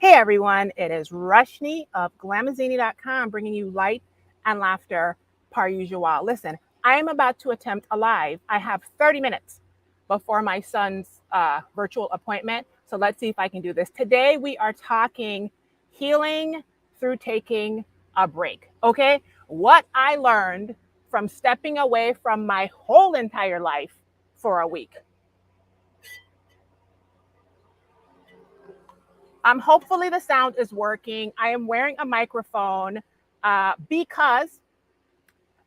Hey everyone, it is Rushni of Glamazini.com bringing you light and laughter par usual. Listen, I am about to attempt a live. I have 30 minutes before my son's virtual appointment. So let's see if I can do this. Today we are talking healing through taking a break. Okay, what I learned from stepping away from my whole entire life for a week. Hopefully the sound is working. I am wearing a microphone because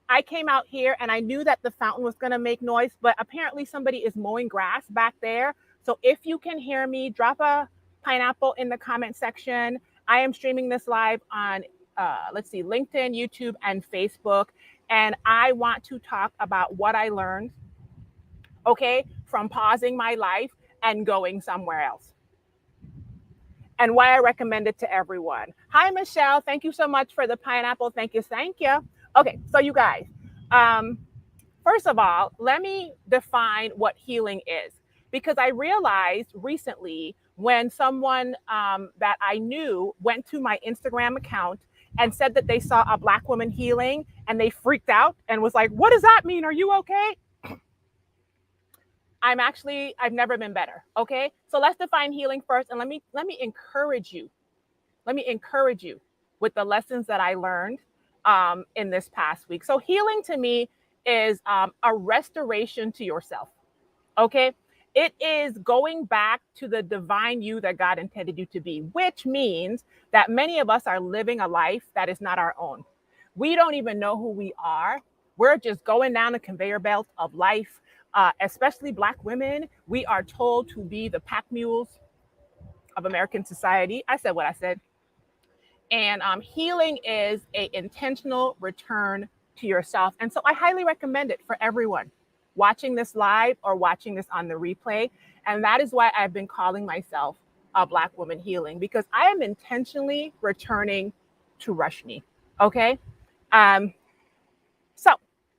I came out here and I knew that the fountain was going to make noise, but apparently somebody is mowing grass back there. So if you can hear me, drop a pineapple in the comment section. I am streaming this live on, LinkedIn, YouTube, and Facebook. And I want to talk about what I learned, okay, from pausing my life and going somewhere else, and why I recommend it to everyone. Hi, Michelle. Thank you so much for the pineapple. Thank you. Thank you. Okay, so you guys, first of all, let me define what healing is, because I realized recently when someone that I knew went to my Instagram account and said that they saw a Black woman healing and they freaked out and was like, what does that mean? Are you okay? I've never been better. Okay. So let's define healing first. And let me encourage you. Let me encourage you with the lessons that I learned in this past week. So healing to me is a restoration to yourself. Okay. It is going back to the divine you that God intended you to be, which means that many of us are living a life that is not our own. We don't even know who we are. We're just going down the conveyor belt of life. Especially Black women, we are told to be the pack mules of American society. I said what I said. And healing is an intentional return to yourself. And so I highly recommend it for everyone watching this live or watching this on the replay. And that is why I've been calling myself a Black woman healing, because I am intentionally returning to Rushni. Okay.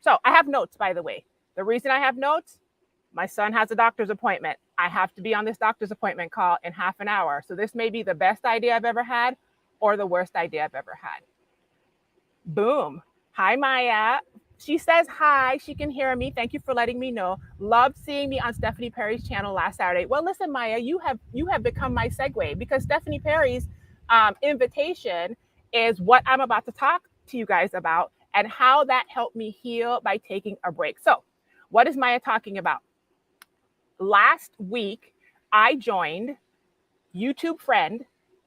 So I have notes, by the way. The reason I have notes, my son has a doctor's appointment. I have to be on this doctor's appointment call in half an hour. So this may be the best idea I've ever had or the worst idea I've ever had. Boom. Hi, Maya. She says hi. She can hear me. Thank you for letting me know. Loved seeing me on Stephanie Perry's channel last Saturday. Well, listen, Maya, you have become my segue, because Stephanie Perry's invitation is what I'm about to talk to you guys about and how that helped me heal by taking a break. So what is Maya talking about? Last week, I joined YouTube friend,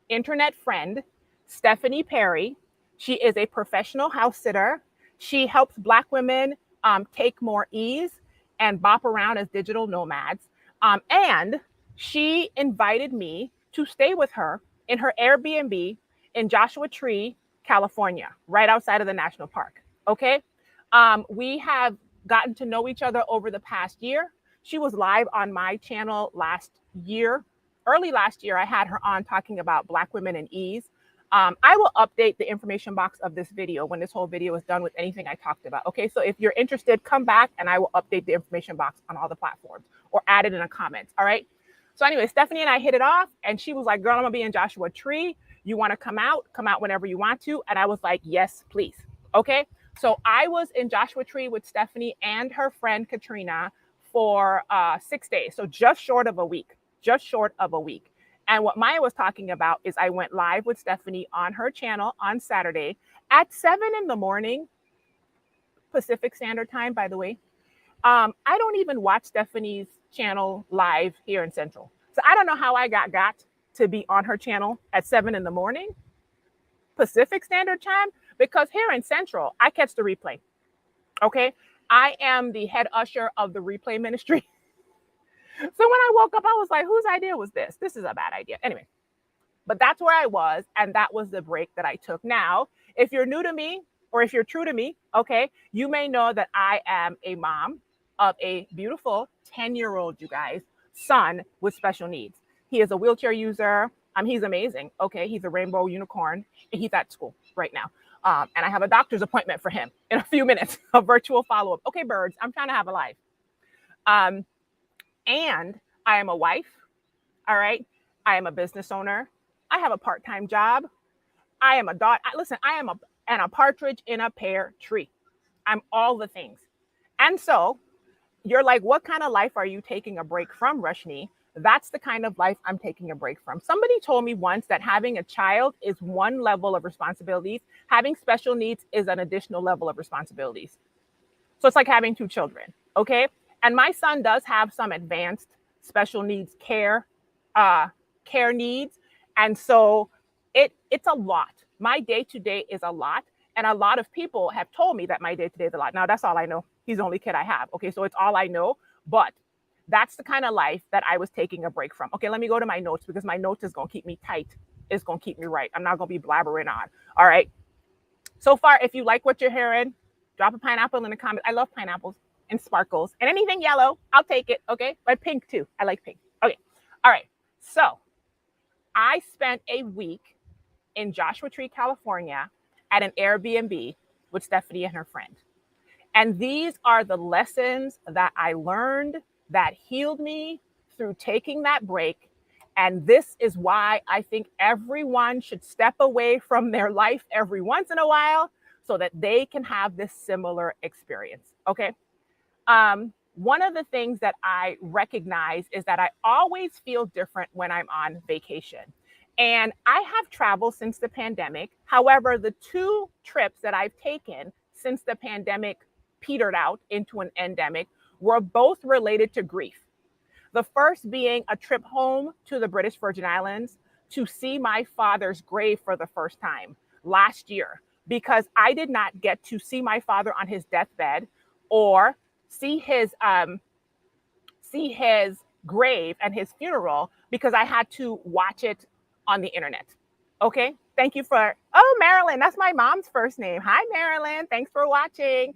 internet friend, Stephanie Perry. She is a professional house sitter. She helps Black women take more ease and bop around as digital nomads. And she invited me to stay with her in her Airbnb in Joshua Tree, California, right outside of the national park. Okay. We have gotten to know each other over the past year. She was live on my channel last year. Early last year, I had her on talking about Black women and ease. I will update the information box of this video when this whole video is done with anything I talked about. Okay, so if you're interested, come back and I will update the information box on all the platforms or add it in the comments. All right. So anyway, Stephanie and I hit it off and she was like, girl, I'm gonna be in Joshua Tree. You want to come out whenever you want to. And I was like, yes, please. Okay. So I was in Joshua Tree with Stephanie and her friend Katrina for 6 days. So just short of a week. And what Maya was talking about is I went live with Stephanie on her channel on Saturday at 7 in the morning, Pacific Standard Time, by the way. I don't even watch Stephanie's channel live here in Central. So I don't know how I got to be on her channel at 7 in the morning, Pacific Standard Time, because here in Central, I catch the replay. Okay. I am the head usher of the replay ministry. So when I woke up, I was like, whose idea was this? This is a bad idea. Anyway, but that's where I was. And that was the break that I took. Now, if you're new to me or if you're true to me, okay, you may know that I am a mom of a beautiful 10-year-old, you guys, son with special needs. He is a wheelchair user. He's amazing. Okay. He's a rainbow unicorn. He's at school right now. And I have a doctor's appointment for him in a few minutes, a virtual follow-up. Okay, birds, I'm trying to have a life. And I am a wife. All right. I am a business owner. I have a part-time job. I am a dog. Listen, I am a partridge in a pear tree. I'm all the things. And so you're like, what kind of life are you taking a break from, Rashni? That's the kind of life I'm taking a break from. Somebody told me once that having a child is one level of responsibilities. Having special needs is an additional level of responsibilities. So it's like having two children, okay? And my son does have some advanced special needs care needs. And so it's a lot. My day-to-day is a lot. And a lot of people have told me that my day-to-day is a lot. Now, that's all I know. He's the only kid I have. Okay, so it's all I know. But that's the kind of life that I was taking a break from. Okay, let me go to my notes because my notes is going to keep me tight. It's going to keep me right. I'm not going to be blabbering on. All right. So far, if you like what you're hearing, drop a pineapple in the comments. I love pineapples and sparkles and anything yellow. I'll take it. Okay, but pink too. I like pink. Okay. All right. So I spent a week in Joshua Tree, California at an Airbnb with Stephanie and her friend. And these are the lessons that I learned that healed me through taking that break. And this is why I think everyone should step away from their life every once in a while so that they can have this similar experience. Okay. One of the things that I recognize is that I always feel different when I'm on vacation. And I have traveled since the pandemic. However, the two trips that I've taken since the pandemic petered out into an endemic were both related to grief. The first being a trip home to the British Virgin Islands to see my father's grave for the first time last year, because I did not get to see my father on his deathbed or see his grave and his funeral because I had to watch it on the internet. Okay. Thank you for, oh, Marilyn, that's my mom's first name. Hi, Marilyn. Thanks for watching.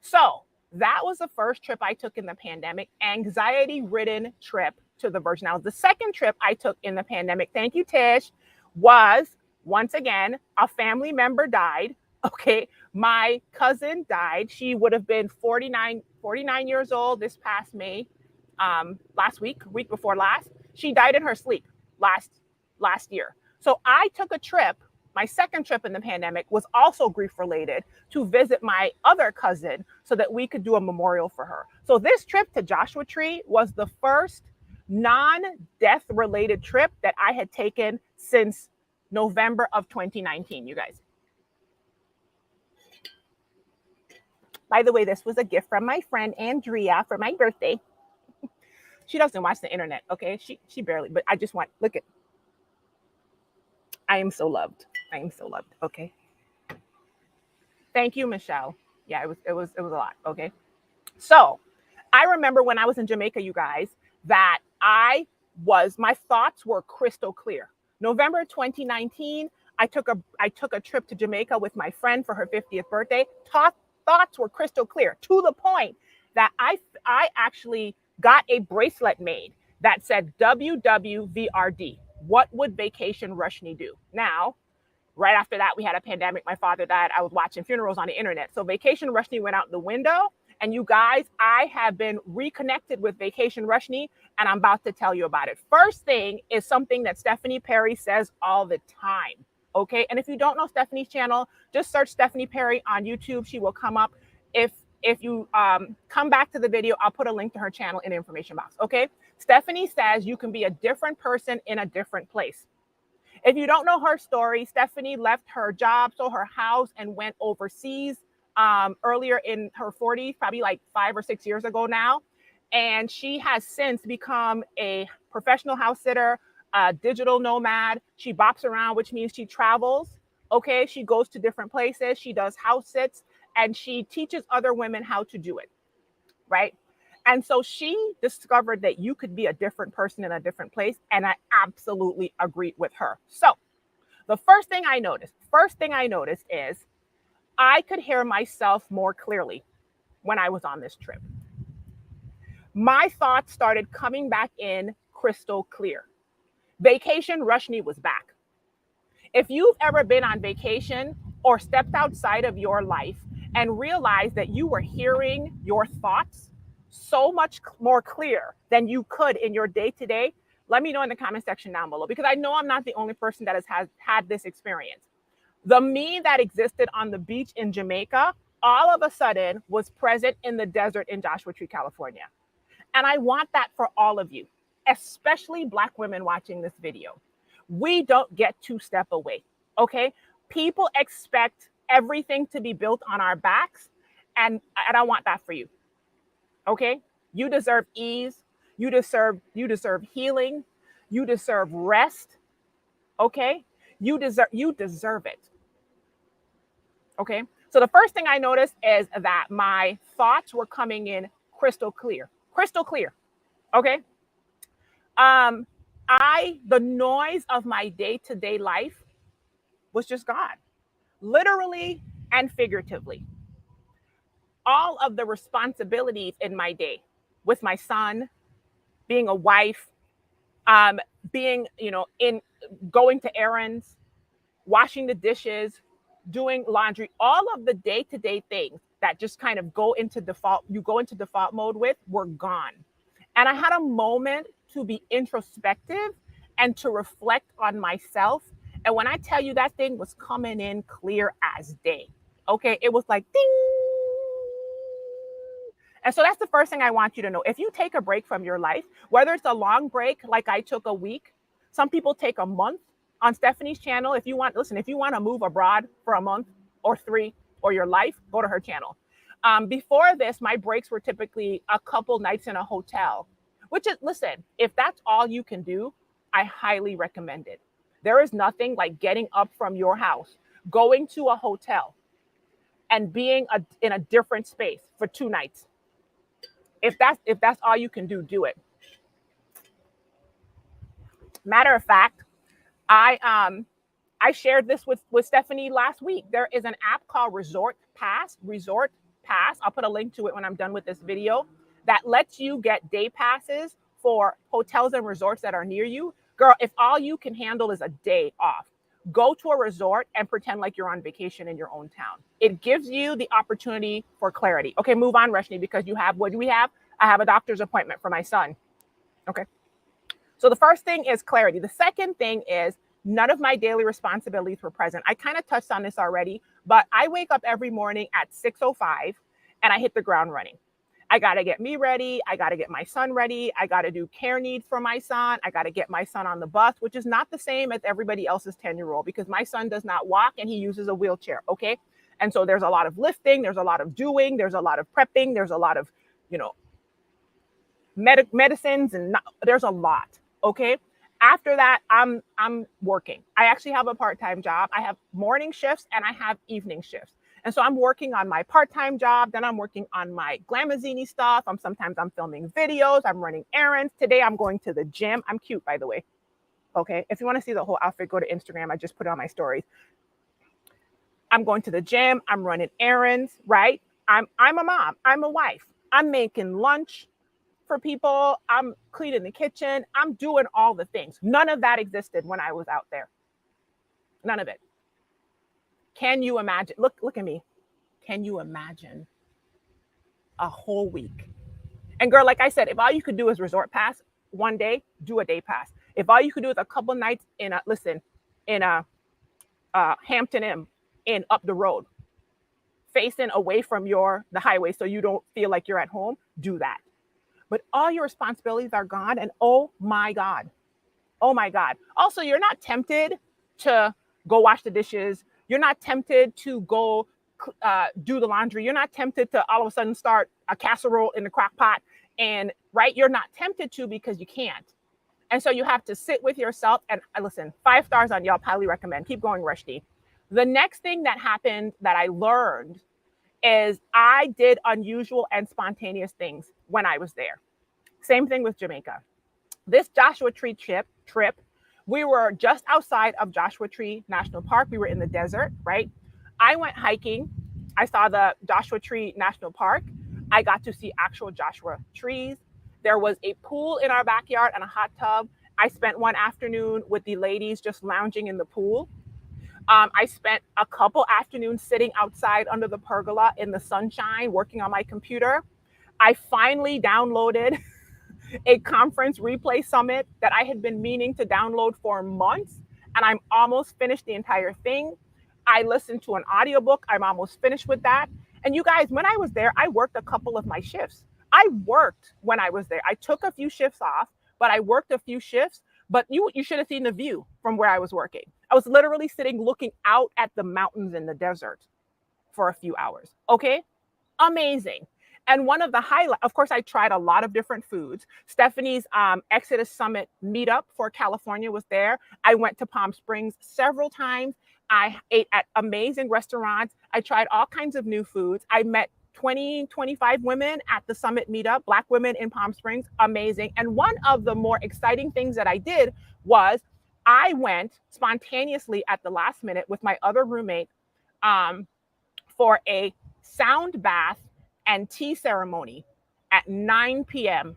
So that was the first trip I took in the pandemic, anxiety-ridden trip to the Virgin Islands. The second trip I took in the pandemic, thank you, Tish, was once again, a family member died. Okay. My cousin died. She would have been 49 years old this past May, week before last. She died in her sleep last year. So I took a trip. My second trip in the pandemic was also grief related to visit my other cousin so that we could do a memorial for her. So this trip to Joshua Tree was the first non-death related trip that I had taken since November of 2019, you guys. By the way, this was a gift from my friend Andrea for my birthday. She doesn't watch the internet, okay? She barely, but I just want, look at, I am so loved. I am so loved. Okay. Thank you, Michelle. Yeah, it was a lot. Okay. So I remember when I was in Jamaica, you guys, that my thoughts were crystal clear. November 2019, I took a trip to Jamaica with my friend for her 50th birthday. Thoughts were crystal clear to the point that I actually got a bracelet made that said WWVRD. What would Vacation Rashni do? Now, right after that, we had a pandemic. My father died. I was watching funerals on the internet. So Vacation Rashni went out the window. And you guys, I have been reconnected with Vacation Rashni, and I'm about to tell you about it. First thing is something that Stephanie Perry says all the time. Okay. And if you don't know Stephanie's channel, just search Stephanie Perry on YouTube. She will come up. If you come back to the video, I'll put a link to her channel in the information box. Okay. Stephanie says you can be a different person in a different place. If you don't know her story, Stephanie left her job, sold her house, and went overseas earlier in her 40s, probably like 5 or 6 years ago now. And she has since become a professional house sitter, a digital nomad. She bops around, which means she travels. Okay. She goes to different places. She does house sits and she teaches other women how to do it. Right. And so she discovered that you could be a different person in a different place. And I absolutely agreed with her. So the first thing I noticed is I could hear myself more clearly when I was on this trip. My thoughts started coming back in crystal clear. Vacation Rashni was back. If you've ever been on vacation or stepped outside of your life and realized that you were hearing your thoughts so much more clear than you could in your day-to-day, Let me know in the comment section down below, because I know I'm not the only person that has had this experience. The me that existed on the beach in Jamaica all of a sudden was present in the desert in Joshua Tree, California. And I want that for all of you, especially Black women watching this video. We don't get to step away, okay? People expect everything to be built on our backs, and I want that for you, okay? You deserve ease. You deserve healing. You deserve rest, okay? You deserve it, okay? So the first thing I noticed is that my thoughts were coming in crystal clear, okay? The noise of my day-to-day life was just gone, literally and figuratively. All of the responsibilities in my day, with my son, being a wife, being, in going to errands, washing the dishes, doing laundry, all of the day-to-day things that just kind of go into default mode with, were gone. And I had a moment to be introspective and to reflect on myself. And when I tell you, that thing was coming in clear as day, okay? It was like ding. And so that's the first thing I want you to know. If you take a break from your life, whether it's a long break, like I took a week, some people take a month. On Stephanie's channel, if you want to move abroad for a month or 3 or your life, go to her channel. Before this, my breaks were typically a couple nights in a hotel, which is, listen, if that's all you can do, I highly recommend it. There is nothing like getting up from your house, going to a hotel, and being in a different space for 2 nights. If that's all you can do, do it. Matter of fact, I shared this with Stephanie last week. There is an app called Resort Pass. I'll put a link to it when I'm done with this video, that lets you get day passes for hotels and resorts that are near you. Girl, if all you can handle is a day off, go to a resort and pretend like you're on vacation in your own town. It gives you the opportunity for clarity. Okay, move on, Reshni, because what do we have? I have a doctor's appointment for my son. Okay. So the first thing is clarity. The second thing is none of my daily responsibilities were present. I kind of touched on this already, but I wake up every morning at 6:05 and I hit the ground running. I got to get me ready. I got to get my son ready. I got to do care needs for my son. I got to get my son on the bus, which is not the same as everybody else's 10-year-old, because my son does not walk and he uses a wheelchair. Okay. And so there's a lot of lifting. There's a lot of doing. There's a lot of prepping. There's a lot of, medicines, and there's a lot. Okay. After that, I'm working. I actually have a part-time job. I have morning shifts and I have evening shifts. And so I'm working on my part-time job. Then I'm working on my Glamazini stuff. Sometimes I'm filming videos. I'm running errands. Today I'm going to the gym. I'm cute, by the way. Okay. If you want to see the whole outfit, go to Instagram. I just put it on my stories. I'm going to the gym. I'm running errands, right? I'm a mom. I'm a wife. I'm making lunch for people. I'm cleaning the kitchen. I'm doing all the things. None of that existed when I was out there. None of it. Can you imagine? Look at me. Can you imagine a whole week? And girl, like I said, if all you could do is resort pass one day, do a day pass. If all you could do is a couple nights in a Hampton Inn up the road, facing away from the highway so you don't feel like you're at home, do that. But all your responsibilities are gone, and oh my God. Also, you're not tempted to go wash the dishes. You're not tempted to go do the laundry. You're not tempted to all of a sudden start a casserole in the crock pot, and right? You're not tempted to, because you can't. And so you have to sit with yourself. And listen, 5 stars on Yelp, highly recommend. Keep going, Reshni. The next thing that happened that I learned is I did unusual and spontaneous things when I was there. Same thing with Jamaica. This Joshua Tree trip, we were just outside of Joshua Tree National Park. We were in the desert, right? I went hiking. I saw the Joshua Tree National Park. I got to see actual Joshua trees. There was a pool in our backyard and a hot tub. I spent one afternoon with the ladies just lounging in the pool. I spent a couple afternoons sitting outside under the pergola in the sunshine, working on my computer. I finally downloaded a conference replay summit that I had been meaning to download for months, and I'm almost finished the entire thing. I listened to an audiobook. I'm almost finished with that. And you guys, when I was there, I worked a couple of my shifts. I worked when I was there. I took a few shifts off, but I worked a few shifts. But you should have seen the view from where I was working. I was literally sitting looking out at the mountains in the desert for a few hours. Okay, amazing. And one of the highlights, of course, I tried a lot of different foods. Stephanie's Exodus Summit meetup for California was there. I went to Palm Springs several times. I ate at amazing restaurants. I tried all kinds of new foods. I met 20, 25 women at the summit meetup, Black women in Palm Springs, amazing. And one of the more exciting things that I did was I went spontaneously at the last minute with my other roommate for a sound bath and tea ceremony at 9 p.m.,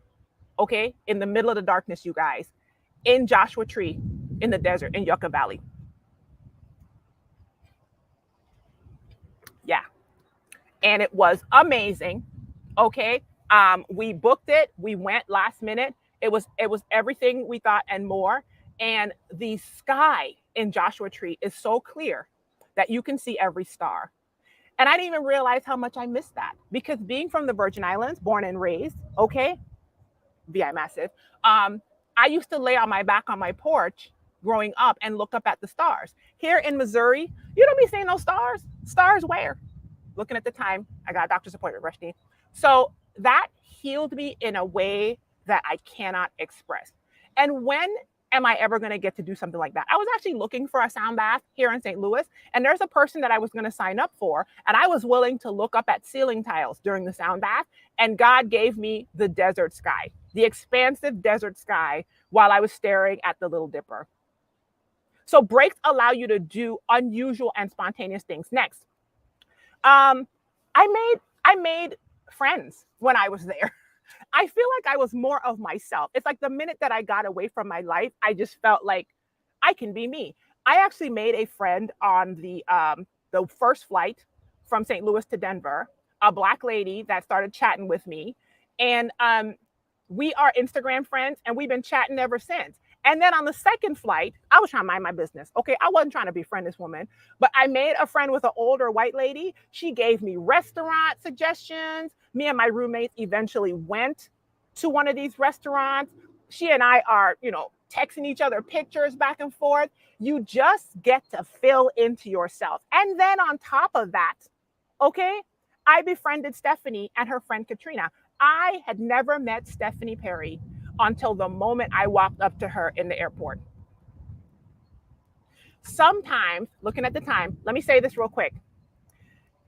okay, in the middle of the darkness, you guys, in Joshua Tree, in the desert, in Yucca Valley. Yeah. And it was amazing, okay? We booked it. We went last minute. It was everything we thought and more. And the sky in Joshua Tree is so clear that you can see every star. And I didn't even realize how much I missed that, because being from the Virgin Islands, born and raised, okay, VI massive, I used to lay on my back on my porch growing up and look up at the stars. Here in Missouri, you don't be seeing those stars. Stars where? Looking at the time, I got a doctor's appointment, Rushdie. So that healed me in a way that I cannot express. And when am I ever going to get to do something like that? I was actually looking for a sound bath here in St. Louis, and there's a person that I was going to sign up for, and I was willing to look up at ceiling tiles during the sound bath, and God gave me the desert sky, the expansive desert sky, while I was staring at the Little Dipper. So breaks allow you to do unusual and spontaneous things. Next, I made friends when I was there. I feel like I was more of myself. It's like the minute that I got away from my life, I just felt like I can be me. I actually made a friend on the first flight from St. Louis to Denver, a Black lady that started chatting with me. And we are Instagram friends, and we've been chatting ever since. And then on the second flight, I was trying to mind my business. Okay, I wasn't trying to befriend this woman, but I made a friend with an older white lady. She gave me restaurant suggestions. Me and my roommates eventually went to one of these restaurants. She and I are, texting each other pictures back and forth. You just get to fill into yourself. And then on top of that, okay, I befriended Stephanie and her friend Katrina. I had never met Stephanie Perry until the moment I walked up to her in the airport. Sometimes, looking at the time, let me say this real quick.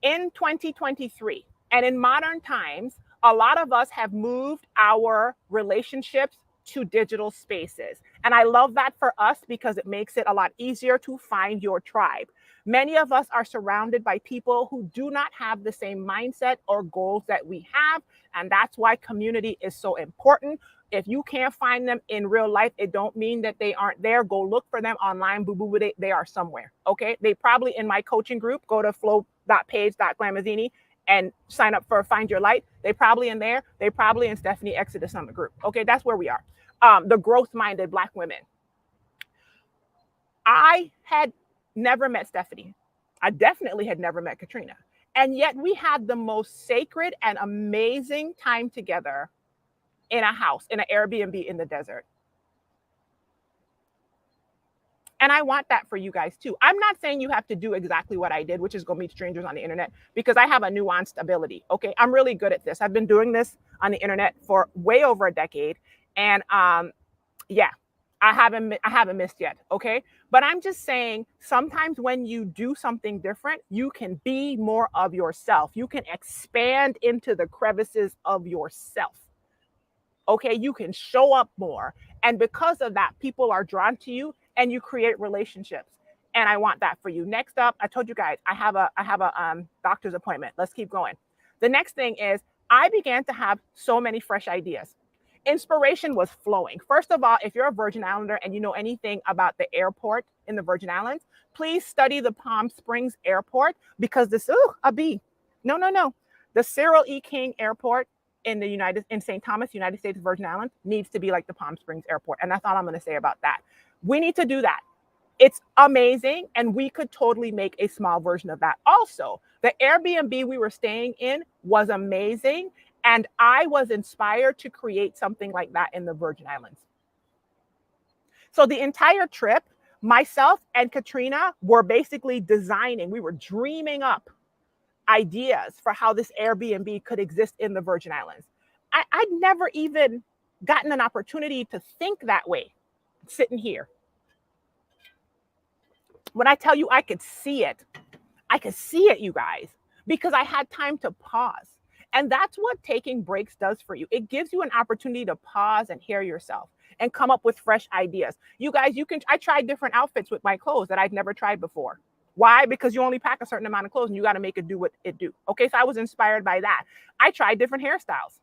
In 2023, and in modern times, a lot of us have moved our relationships to digital spaces. And I love that for us because it makes it a lot easier to find your tribe. Many of us are surrounded by people who do not have the same mindset or goals that we have. And that's why community is so important. If you can't find them in real life, it don't mean that they aren't there. Go look for them online. Boo boo, they are somewhere. Okay. They probably in my coaching group, go to flow.page, Glamazini, and sign up for Find Your Light. They probably in there. They probably in Stephanie Exodus Summit group. Okay. That's where we are. The growth-minded Black women. I had never met Stephanie. I definitely had never met Katrina. And yet we had the most sacred and amazing time together in a house, in an Airbnb in the desert. And I want that for you guys too. I'm not saying you have to do exactly what I did, which is go meet strangers on the internet, because I have a nuanced ability. Okay. I'm really good at this. I've been doing this on the internet for way over a decade. And yeah, I haven't missed yet. Okay. But I'm just saying sometimes when you do something different, you can be more of yourself. You can expand into the crevices of yourself. Okay. You can show up more. And because of that, people are drawn to you and you create relationships. And I want that for you. Next up, I told you guys, I have a doctor's appointment. Let's keep going. The next thing is I began to have so many fresh ideas. Inspiration was flowing. First of all, if you're a Virgin Islander and you know anything about the airport in the Virgin Islands, please study the Palm Springs airport, because this, the Cyril E. King Airport in St. Thomas, United States Virgin Islands, needs to be like the Palm Springs airport. And that's all I'm going to say about that. We need to do that. It's amazing. And we could totally make a small version of that. Also, the Airbnb we were staying in was amazing. And I was inspired to create something like that in the Virgin Islands. So the entire trip, myself and Katrina were basically designing, we were dreaming up ideas for how this Airbnb could exist in the Virgin Islands. I'd never even gotten an opportunity to think that way, sitting here. When I tell you I could see it, you guys, because I had time to pause. And that's what taking breaks does for you. It gives you an opportunity to pause and hear yourself and come up with fresh ideas. You guys, I tried different outfits with my clothes that I'd never tried before. Why? Because you only pack a certain amount of clothes and you got to make it do what it do. Okay, so I was inspired by that. I tried different hairstyles.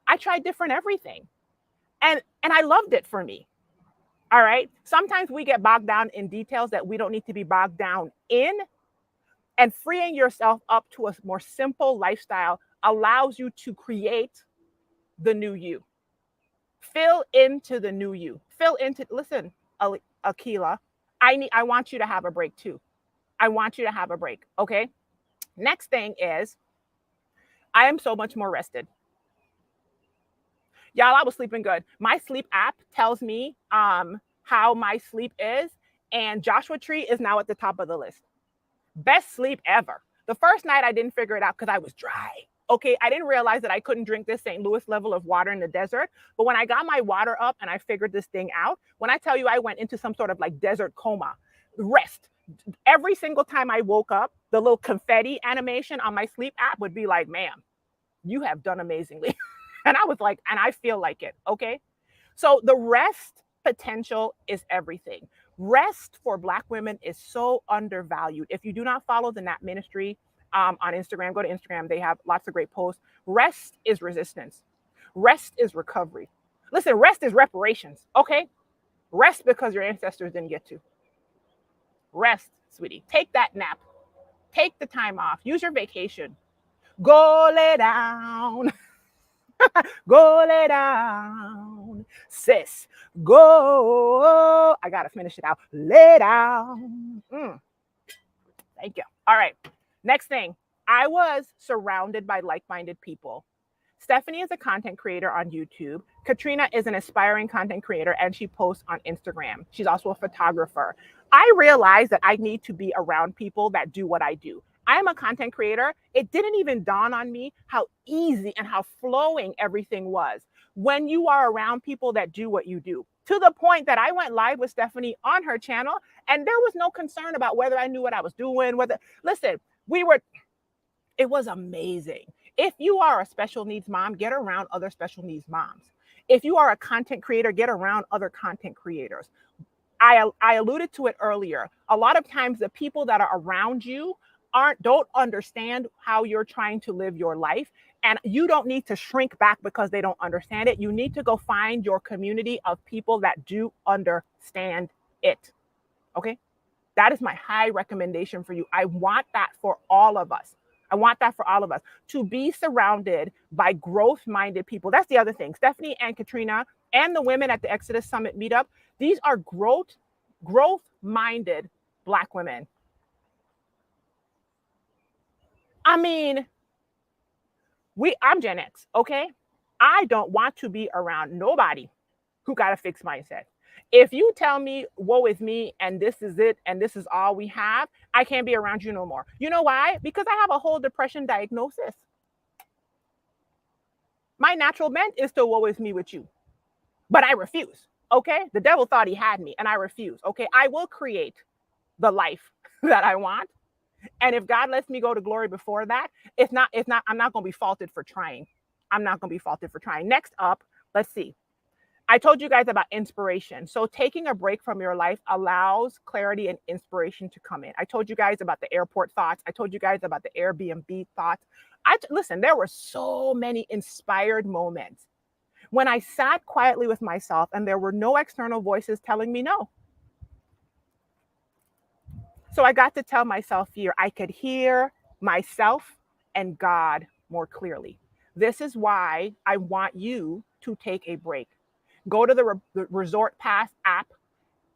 I tried different everything. And I loved it for me. All right. Sometimes we get bogged down in details that we don't need to be bogged down in. And freeing yourself up to a more simple lifestyle allows you to create the new you. Fill into the new you. Listen, Akila, I want you to have a break too. I want you to have a break. Okay. Next thing is, I am so much more rested. Y'all, I was sleeping good. My sleep app tells me how my sleep is, and Joshua Tree is now at the top of the list. Best sleep ever. The first night I didn't figure it out because I was dry. Okay, I didn't realize that I couldn't drink this St. Louis level of water in the desert. But when I got my water up and I figured this thing out, when I tell you I went into some sort of like desert coma, rest. Every single time I woke up, the little confetti animation on my sleep app would be like, ma'am, you have done amazingly. And I was like, and I feel like it. Okay. So the rest potential is everything. Rest for Black women is so undervalued. If you do not follow the Nap Ministry on Instagram, go to Instagram. They have lots of great posts. Rest is resistance. Rest is recovery. Listen, rest is reparations. Okay. Rest because your ancestors didn't get to. Rest, sweetie. Take that nap. Take the time off. Use your vacation. Go lay down. Go lay down, sis. Go. I got to finish it out. Lay down. Thank you. All right. Next thing. I was surrounded by like-minded people. Stephanie is a content creator on YouTube. Katrina is an aspiring content creator and she posts on Instagram. She's also a photographer. I realized that I need to be around people that do what I do. I'm a content creator. It didn't even dawn on me how easy and how flowing everything was when you are around people that do what you do. To the point that I went live with Stephanie on her channel and there was no concern about whether I knew what I was doing, it was amazing. If you are a special needs mom, get around other special needs moms. If you are a content creator, get around other content creators. I alluded to it earlier. A lot of times the people that are around you don't understand how you're trying to live your life. And you don't need to shrink back because they don't understand it. You need to go find your community of people that do understand it. Okay. That is my high recommendation for you. I want that for all of us. To be surrounded by growth-minded people. That's the other thing. Stephanie and Katrina and the women at the Exodus Summit meetup, these are growth-minded Black women. I mean, I'm Gen X, okay? I don't want to be around nobody who got a fixed mindset. If you tell me, woe is me, and this is it, and this is all we have, I can't be around you no more. You know why? Because I have a whole depression diagnosis. My natural bent is to woe is me with you. But I refuse, okay? The devil thought he had me, and I refuse, okay? I will create the life that I want. And if God lets me go to glory before that, I'm not going to be faulted for trying. Next up, let's see. I told you guys about inspiration. So taking a break from your life allows clarity and inspiration to come in. I told you guys about the airport thoughts. I told you guys about the Airbnb thoughts. Listen, there were so many inspired moments when I sat quietly with myself and there were no external voices telling me no. So I got to tell myself here, I could hear myself and God more clearly. This is why I want you to take a break. Go to the Resort Pass app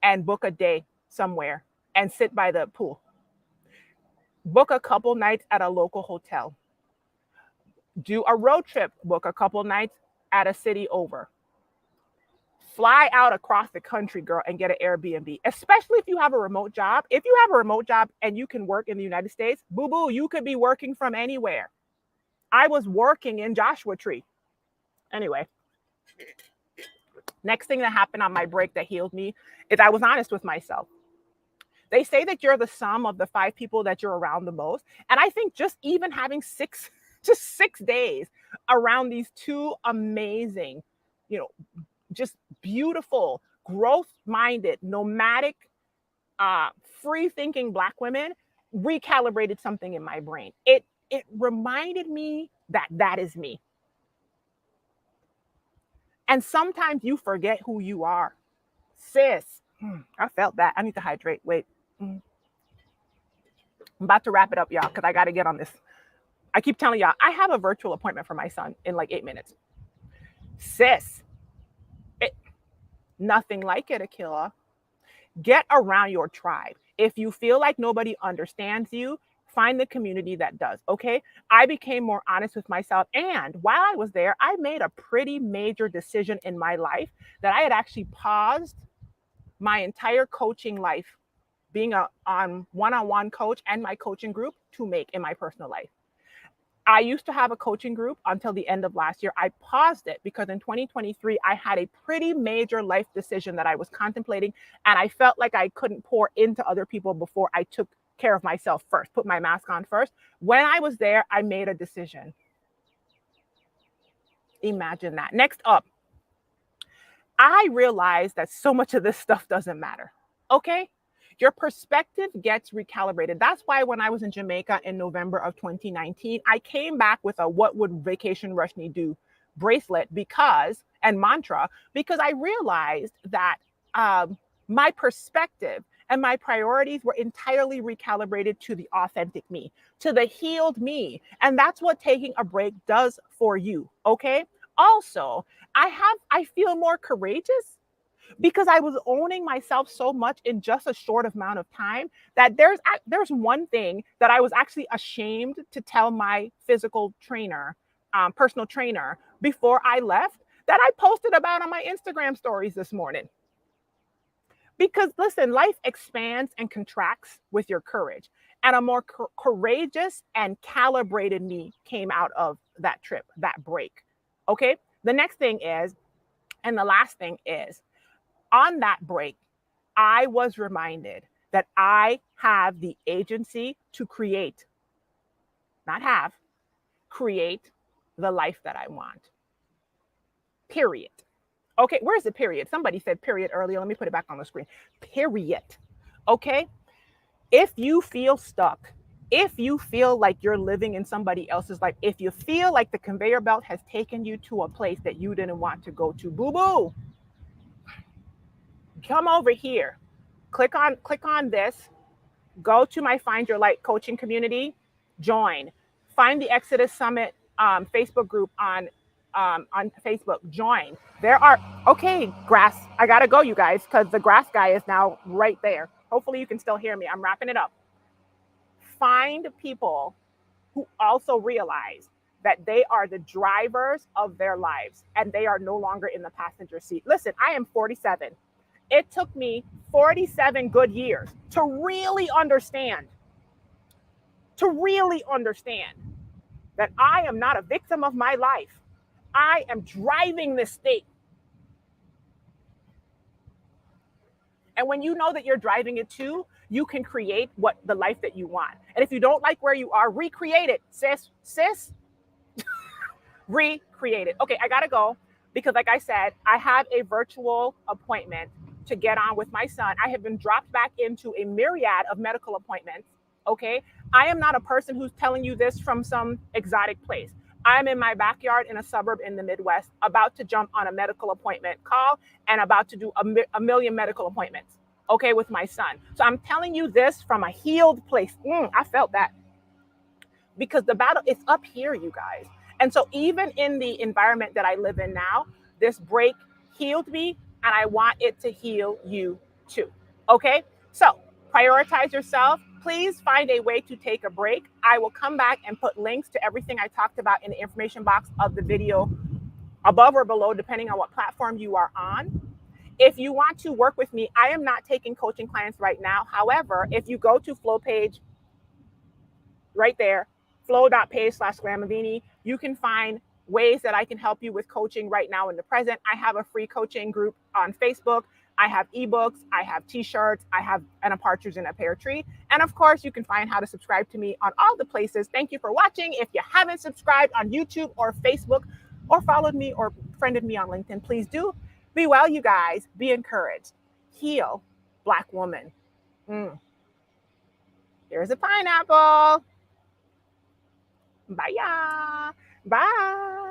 and book a day somewhere and sit by the pool. Book a couple nights at a local hotel. Do a road trip, book a couple nights at a city over. Fly out across the country, girl, and get an Airbnb, especially if you have a remote job. If you have a remote job and you can work in the United States, boo-boo, you could be working from anywhere. I was working in Joshua Tree. Anyway, next thing that happened on my break that healed me is I was honest with myself. They say that you're the sum of the 5 people that you're around the most. And I think just even having 6 days around these 2 amazing, just beautiful, growth-minded, nomadic, free-thinking Black women recalibrated something in my brain. It reminded me that is me. And sometimes you forget who you are. Sis, I felt that. I need to hydrate. Wait. I'm about to wrap it up, y'all, because I got to get on this. I keep telling y'all, I have a virtual appointment for my son in like 8 minutes. Sis, nothing like it, Akila. Get around your tribe. If you feel like nobody understands you, find the community that does, okay? I became more honest with myself. And while I was there, I made a pretty major decision in my life that I had actually paused my entire coaching life, being a one-on-one coach and my coaching group, to make in my personal life. I used to have a coaching group until the end of last year. I paused it because in 2023, I had a pretty major life decision that I was contemplating, and I felt like I couldn't pour into other people before I took care of myself first, put my mask on first. When I was there, I made a decision. Imagine that. Next up, I realized that so much of this stuff doesn't matter, okay? Your perspective gets recalibrated. That's why when I was in Jamaica in November of 2019, I came back with a "What would Vacation Rushni do" bracelet and mantra, because I realized that my perspective and my priorities were entirely recalibrated to the authentic me, to the healed me. And that's what taking a break does for you, okay? Also, I feel more courageous because I was owning myself so much in just a short amount of time that there's one thing that I was actually ashamed to tell my physical trainer, personal trainer, before I left, that I posted about on my Instagram stories this morning. Because listen, life expands and contracts with your courage. And a more courageous and calibrated me came out of that trip, that break. Okay? The next thing is, and the last thing is, on that break, I was reminded that I have the agency to create, create the life that I want. Period. Okay, where's the period? Somebody said period earlier. Let me put it back on the screen. Period. Okay? If you feel stuck, if you feel like you're living in somebody else's life, if you feel like the conveyor belt has taken you to a place that you didn't want to go to, boo-boo, come over here. Click on this. Go to my Find Your Light coaching community. Join. Find the Exodus Summit Facebook group on Facebook. Join. Okay, grass. I gotta go, you guys, because the grass guy is now right there. Hopefully you can still hear me. I'm wrapping it up. Find people who also realize that they are the drivers of their lives and they are no longer in the passenger seat. Listen, I am 47. It took me 47 good years to really understand that I am not a victim of my life. I am driving this thing. And when you know that you're driving it too, you can create the life that you want. And if you don't like where you are, recreate it, sis. Recreate it. Okay, I gotta go because, like I said, I have a virtual appointment to get on with my son. I have been dropped back into a myriad of medical appointments. Okay, I am not a person who's telling you this from some exotic place. I'm in my backyard in a suburb in the Midwest, about to jump on a medical appointment call and about to do a million medical appointments, okay, with my son. So I'm telling you this from a healed place. I felt that. Because the battle is up here, you guys. And so even in the environment that I live in now, this break healed me, and I want it to heal you too. Okay? So prioritize yourself. Please find a way to take a break. I will come back and put links to everything I talked about in the information box of the video above or below, depending on what platform you are on. If you want to work with me, I am not taking coaching clients right now. However, if you go to flow page right there, flow.page/Glamazini, you can find ways that I can help you with coaching right now in the present. I have a free coaching group on Facebook. I have ebooks, I have t-shirts, I have a partridge in a pear tree. And of course, you can find how to subscribe to me on all the places. Thank you for watching. If you haven't subscribed on YouTube or Facebook or followed me or friended me on LinkedIn, please do. Be well, you guys. Be encouraged. Heal, Black woman. Here's a pineapple. Bye. Bye.